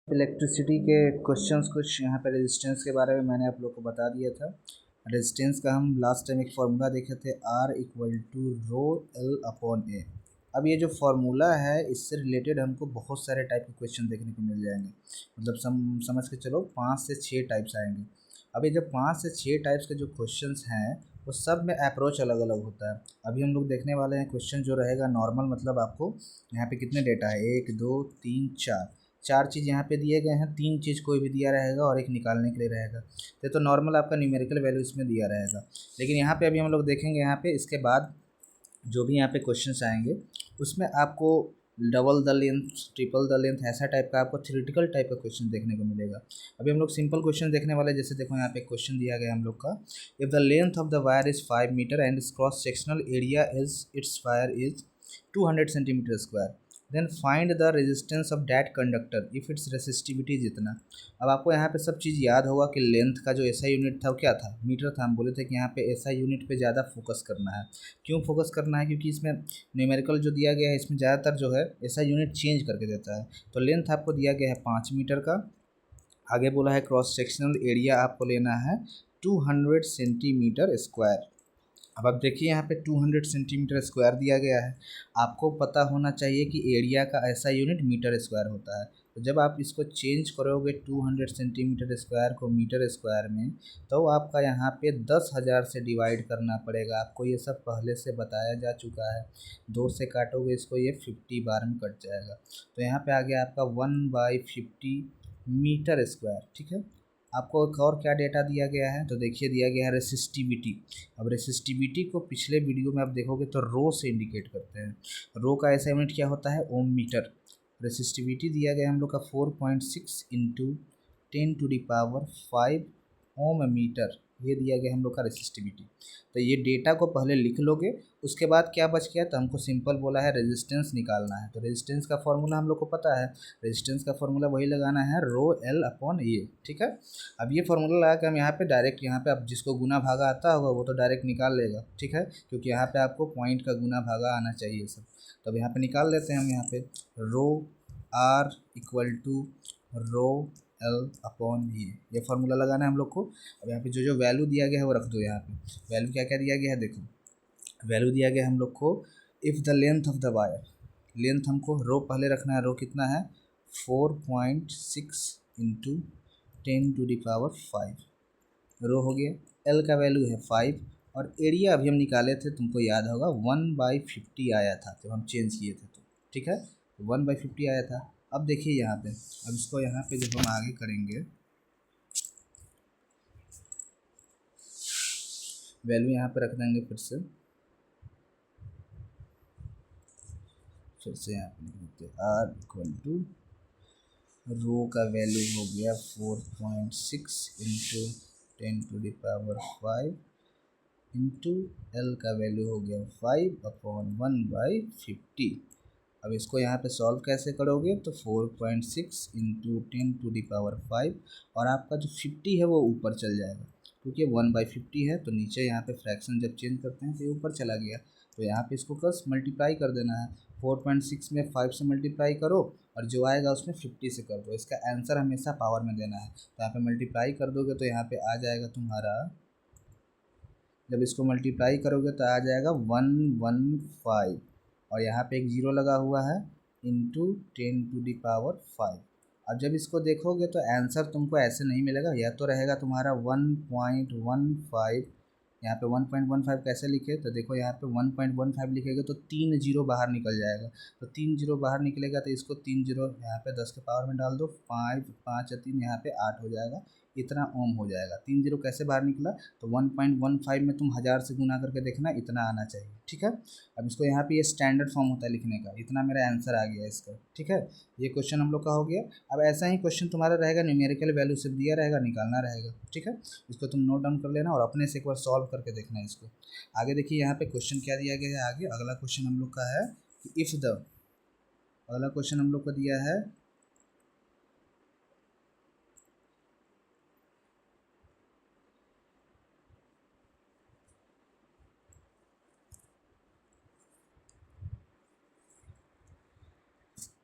Electricity के questions कुछ यहाँ पे रेजिस्टेंस के बारे में मैंने आप लोग को बता दिया था। रेजिस्टेंस का हम लास्ट टाइम एक फार्मूला देखे थे, R equal to rho L upon A. अब ये जो फार्मूला है इससे रिलेटेड हमको बहुत सारे टाइप के क्वेश्चन देखने को मिल जाएंगे, मतलब समझ के चलो 5 से 6 टाइप्स आएंगे। अब ये जो 5 से 6 टाइप्स के जो क्वेश्चंस हैं वो सब में अप्रोच अलग अलग होता है। अभी हम लोग देखने वाले हैं क्वेश्चन जो रहेगा नॉर्मल, मतलब आपको यहाँ पे कितने डेटा है, 1 2 3 4, चार चीज़ यहाँ पे दिए गए हैं, तीन चीज़ कोई भी दिया रहेगा और एक निकालने के लिए रहेगा। तो नॉर्मल आपका न्यूमेरिकल वैल्यू इसमें दिया रहेगा। लेकिन यहाँ पे अभी हम लोग देखेंगे, यहाँ पे इसके बाद जो भी यहाँ पे क्वेश्चंस आएंगे उसमें आपको double the length, triple the length, ऐसा टाइप का आपको थ्योरेटिकल टाइप का क्वेश्चन देखने को मिलेगा। अभी हम लोग सिंपल क्वेश्चन देखने वाले, जैसे देखो यहाँ पे क्वेश्चन दिया गया हम लोग का, if the length of the wire is 5 metre and cross sectional area is its wire is 200 centimetre square, then find the resistance of that conductor if its resistivity जितना। अब आपको यहाँ पे सब चीज़ याद होगा कि लेंथ का जो एसआई यूनिट था वो क्या था, मीटर था। हम बोले थे कि यहाँ पे एसआई यूनिट पे ज़्यादा फोकस करना है। क्यों फोकस करना है? क्योंकि इसमें न्यूमेरिकल जो दिया गया है इसमें ज़्यादातर जो है एसआई यूनिट चेंज करके देता है। तो लेंथ आपको दिया गया है 5 मीटर का, आगे बोला है क्रॉस सेक्शनल एरिया आपको लेना है 200 सेंटीमीटर स्क्वायर। अब आप देखिए यहाँ पे 200 सेंटीमीटर स्क्वायर दिया गया है। आपको पता होना चाहिए कि एरिया का ऐसा यूनिट मीटर स्क्वायर होता है। तो जब आप इसको चेंज करोगे 200 सेंटीमीटर स्क्वायर को मीटर स्क्वायर में, तो आपका यहाँ पे 10,000 से डिवाइड करना पड़ेगा। आपको ये सब पहले से बताया जा चुका है। 2 से काटोगे इसको, ये 50 बार में कट जाएगा। तो यहाँ पे आ गया आपका 1/50 मीटर स्क्वायर। ठीक है, आपको एक और क्या डेटा दिया गया है, तो देखिए दिया गया है रेसिस्टिविटी। अब रेसिस्टिविटी को पिछले वीडियो में आप देखोगे तो रो से इंडिकेट करते हैं। रो का ऐसा यूनिट क्या होता है, ओम मीटर। रेसिस्टिविटी दिया गया हम लोग का 4.6 इंटू 10⁵ ओम मीटर, ये दिया गया हम लोग का रेसिस्टिविटी। तो ये डेटा को पहले लिख लोगे, उसके बाद क्या बच गया, तो हमको सिंपल बोला है रेजिस्टेंस निकालना है। तो रेजिस्टेंस का फॉर्मूला हम लोग को पता है, रेजिस्टेंस का फॉर्मूला वही लगाना है, रो एल अपॉन ए। ठीक है, अब ये फॉर्मूला लगा के हम यहाँ पे डायरेक्ट, यहाँ पे आप जिसको गुना भागा आता होगा वो तो डायरेक्ट निकाल लेगा। ठीक है, क्योंकि यहाँ पे आपको पॉइंट का गुना भागा आना चाहिए सब। तो अब यहाँ पे निकाल लेते हैं हम। यहाँ पे rho R equal to rho L upon ये फार्मूला लगाना है हम लोग को। अब यहाँ पे जो जो वैल्यू दिया गया है वो रख दो। यहाँ पे वैल्यू क्या क्या दिया गया है, देखो वैल्यू दिया गया हम लोग को, if the length of the wire, length हमको रो पहले रखना है, रो कितना है 4.6 इंटू 10⁵ रो हो गया। एल का वैल्यू है 5 और एरिया अभी हम निकाले थे, तुमको याद होगा 1/50 आया था जब हम चेंज किए थे। तो ठीक है, 1/50 आया था। अब देखिए यहाँ पे, अब इसको यहाँ पे जब हम आगे करेंगे, वैल्यू यहाँ पे रख देंगे फिर से यहाँ पे लिख देते हैं आर इक्वल टू रो का वैल्यू हो गया 4.6 इंटू 10⁵ इंटू एल का वैल्यू हो गया 5 अपॉन 1/50। अब इसको यहाँ पे सॉल्व कैसे करोगे, तो 4.6 इंटू 10⁵ और आपका जो 50 है वो ऊपर चल जाएगा, क्योंकि 1/50 है। तो नीचे यहाँ पे फ्रैक्शन जब चेंज करते हैं तो ये ऊपर चला गया। तो यहाँ पे इसको बस मल्टीप्लाई कर देना है, 4.6 में 5 से मल्टीप्लाई करो और जो आएगा उसमें 50 से कर दो। इसका आंसर हमेशा पावर में देना है। तो यहाँ पे मल्टीप्लाई कर दोगे तो यहाँ पे आ जाएगा तुम्हारा, जब इसको मल्टीप्लाई करोगे तो आ जाएगा 115 और यहाँ पे एक जीरो लगा हुआ है इंटू 10⁵। अब जब इसको देखोगे तो आंसर तुमको ऐसे नहीं मिलेगा, या तो रहेगा तुम्हारा 1.15। यहाँ पे 1.15 कैसे लिखे, तो देखो यहाँ पे 1.15 लिखेगा तो 3 जीरो बाहर निकल जाएगा। तो 3 जीरो बाहर निकलेगा तो इसको 3 जीरो यहाँ पे 10 के पावर में डाल दो, 5 5 या 3 यहाँ पे 8 हो जाएगा, इतना ओम हो जाएगा। 3 जीरो कैसे बाहर निकला, तो 1.15 में तुम 1000 से गुना करके देखना, इतना आना चाहिए। ठीक है, अब इसको यहाँ पे ये स्टैंडर्ड फॉर्म होता है लिखने का, इतना मेरा आंसर आ गया इसका। ठीक है, ये क्वेश्चन हम लोग का हो गया। अब ऐसा ही क्वेश्चन तुम्हारा रहेगा, न्यूमेरिकल वैल्यू सिर्फ दिया रहेगा, निकालना रहेगा। ठीक है, इसको तुम नोट डाउन कर लेना और अपने से एक बार सॉल्व करके देखना है इसको। आगे देखिए यहाँ पे क्वेश्चन क्या दिया गया है। आगे अगला क्वेश्चन हम लोग का है कि इफ़ द, अगला क्वेश्चन हम लोग को दिया है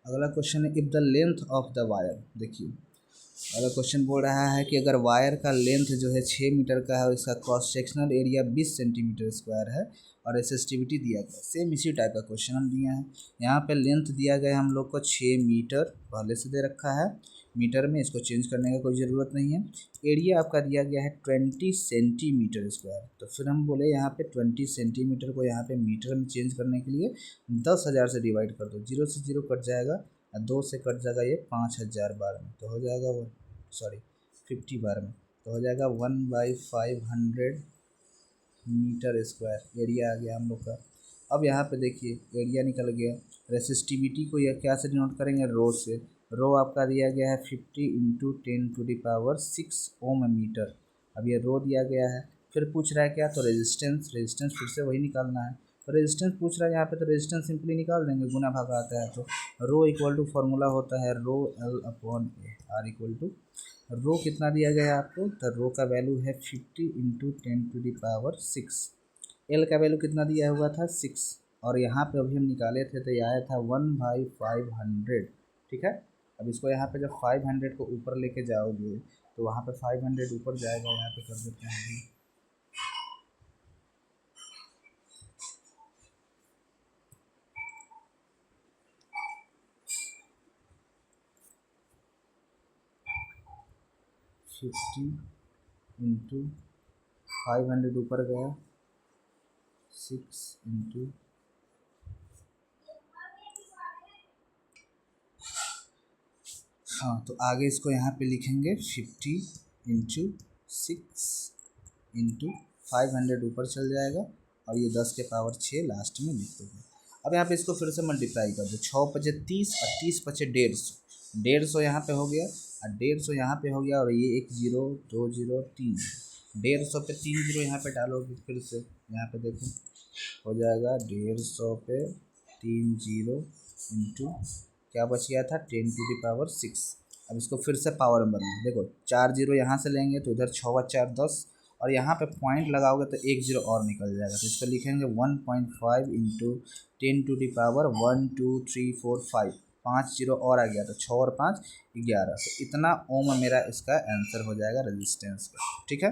अगला क्वेश्चन है if the length of the wire, देखिए अगला क्वेश्चन बोल रहा है कि अगर वायर का लेंथ जो है 6 मीटर का है और इसका cross sectional area 20 centimetre square है और रेसिस्टिविटी दिया गया, सेम इसी टाइप का क्वेश्चन हम दिए हैं। यहाँ पे लेंथ दिया गया है हम लोग को 6 मीटर पहले से दे रखा है मीटर में, इसको चेंज करने का कोई ज़रूरत नहीं है। एरिया आपका दिया गया है 20 सेंटीमीटर स्क्वायर, तो फिर हम बोले यहाँ पे 20 सेंटीमीटर को यहाँ पे मीटर में चेंज करने के लिए 10,000 से डिवाइड कर दो, 0 से 0 कट जाएगा, 2 से कट जाएगा ये 5,000 बार में, तो हो जाएगा 50 बार में, तो हो जाएगा 1/500 मीटर स्क्वायर एरिया आ गया हम लोग का। अब यहाँ पे देखिए एरिया निकल गया, रेसिस्टिविटी को यह क्या से डिनोट करेंगे, रो से। रो आपका दिया गया है 50 इंटू 10⁻6 ओम मीटर। अब ये रो दिया गया है, फिर पूछ रहा है क्या, तो रेजिस्टेंस, रेजिस्टेंस फिर से वही निकालना है, तो रेजिस्टेंस पूछ रहा है यहाँ पे, तो रेजिस्टेंस सिंपली निकाल देंगे, गुना भागा आता है, तो रो इक्वल टू फार्मूला होता है rho L upon A, R equal to rho कितना दिया गया है आपको, तो रो का वैल्यू है 50 इंटू 10⁻6, एल का वैल्यू कितना दिया हुआ था 6, और यहाँ पे अभी हम निकाले थे तो ये आया था 1/500, ठीक है। अब इसको यहाँ पे जब 500 को ऊपर लेके जाओगे तो वहाँ पे 500 ऊपर जाएगा, यहाँ पे कर देते हैं अभी 50 इंटू 500 ऊपर गया 6 इंटू, हाँ तो आगे इसको यहाँ पे लिखेंगे 50 इंटू 6 इंटू 500 ऊपर चल जाएगा और ये 10 के पावर 6 लास्ट में लिख दोगे। अब यहाँ पे इसको फिर से मल्टीप्लाई कर दो, 6×5 = 30 और 30×5 = 150, 150 यहाँ पे हो गया और 150 यहाँ पे हो गया, और ये 1 0 2 0 3, 150 पे 3 0 यहाँ पे डालोगे, फिर से यहाँ पे देखो हो जाएगा 150 पे 3 0 इंटू क्या बच गया था 10⁻6। अब इसको फिर से पावर में बदलो, देखो 4 0 यहाँ से लेंगे तो इधर 6 × 4 = 10, और यहाँ पे पॉइंट लगाओगे तो 1 0 और निकल जाएगा, तो इसको लिखेंगे 1.5 इंटू 10⁻1 2 3 4 5, 5 0 और आ गया, तो 6 और 5 11, तो इतना ओम मेरा इसका आंसर हो जाएगा रेजिस्टेंस का, ठीक है।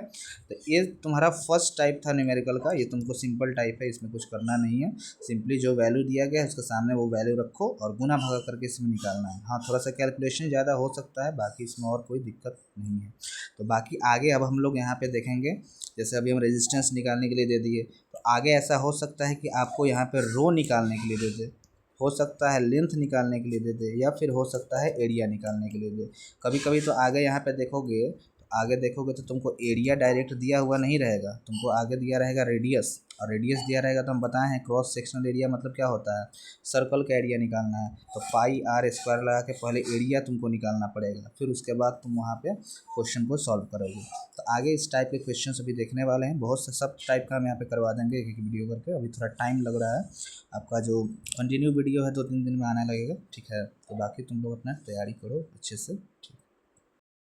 तो ये तुम्हारा फर्स्ट टाइप था न्यूमेरिकल का, ये तुमको सिंपल टाइप है, इसमें कुछ करना नहीं है, सिंपली जो वैल्यू दिया गया है उसके सामने वो वैल्यू रखो और गुना भागा करके इसमें निकालना है। हाँ थोड़ा सा कैलकुलेशन ज़्यादा हो सकता है, बाकी इसमें और कोई दिक्कत नहीं है। तो बाकी आगे अब हम लोग यहाँ पे देखेंगे, जैसे अभी हम रेजिस्टेंस निकालने के लिए दे दिए, तो आगे ऐसा हो सकता है कि आपको यहाँ पे रो निकालने के लिए दे दे, हो सकता है लेंथ निकालने के लिए दे दे, या फिर हो सकता है एरिया निकालने के लिए दे। कभी कभी तो आगे यहाँ पे देखोगे, तो आगे देखोगे तो तुमको एरिया डायरेक्ट दिया हुआ नहीं रहेगा, तुमको आगे दिया रहेगा रेडियस, और रेडियस दिया रहेगा तो हम बताए हैं क्रॉस सेक्शनल एरिया मतलब क्या होता है, सर्कल का एरिया निकालना है, तो πr² लगा के पहले एरिया तुमको निकालना पड़ेगा, फिर उसके बाद तुम वहाँ पे क्वेश्चन को सॉल्व करोगे। तो आगे इस टाइप के क्वेश्चन अभी देखने वाले हैं, बहुत से सब टाइप का हम यहाँ पे करवा देंगे एक एक वीडियो करके। अभी थोड़ा टाइम लग रहा है, आपका जो कंटिन्यू वीडियो है 2-3 दिन में आने लगेगा, ठीक है। तो बाकी तुम लोग अपना तैयारी करो अच्छे से, ठीक है।